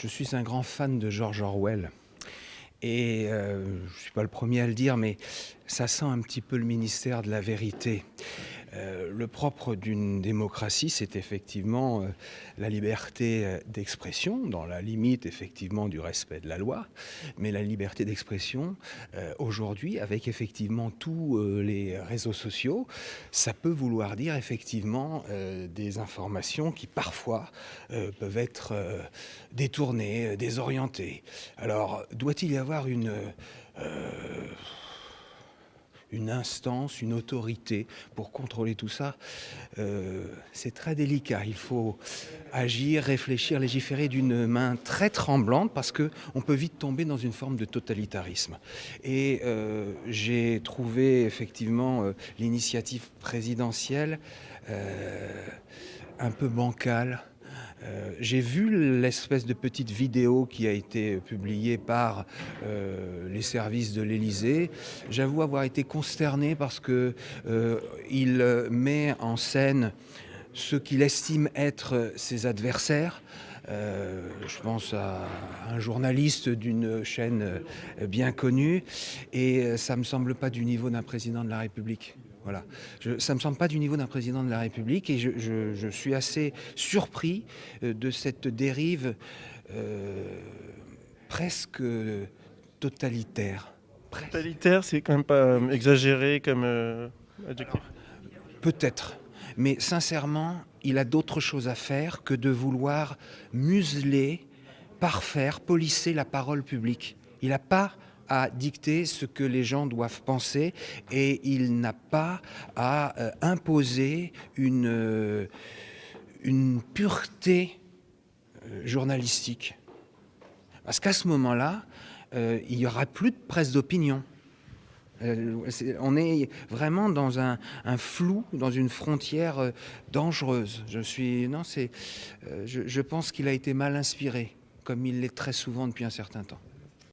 Je suis un grand fan de George Orwell et je ne suis pas le premier à le dire, mais ça sent un petit peu le ministère de la vérité. Le propre d'une démocratie, c'est effectivement la liberté d'expression, dans la limite effectivement du respect de la loi, mais la liberté d'expression, aujourd'hui, avec effectivement tous les réseaux sociaux, ça peut vouloir dire effectivement des informations qui parfois peuvent être détournées, désorientées. Alors, doit-il y avoir une instance, une autorité pour contrôler tout ça? C'est très délicat. Il faut agir, réfléchir, légiférer d'une main très tremblante parce qu'on peut vite tomber dans une forme de totalitarisme. Et j'ai trouvé effectivement l'initiative présidentielle un peu bancale. J'ai vu l'espèce de petite vidéo qui a été publiée par les services de l'Élysée. J'avoue avoir été consterné parce que il met en scène ceux qu'il estime être ses adversaires. Je pense à un journaliste d'une chaîne bien connue, et ça me semble pas du niveau d'un président de la République. Voilà. Ça me semble pas du niveau d'un président de la République, et je suis assez surpris de cette dérive presque totalitaire. Totalitaire, c'est quand même pas exagéré comme adjectif. Peut-être, mais sincèrement, il a d'autres choses à faire que de vouloir museler, parfaire, polisser la parole publique. Il n'a pas à dicter ce que les gens doivent penser, et il n'a pas à imposer une pureté journalistique. Parce qu'à ce moment-là, il n'y aura plus de presse d'opinion. On est vraiment dans un flou, dans une frontière dangereuse. Je pense qu'il a été mal inspiré, comme il l'est très souvent depuis un certain temps.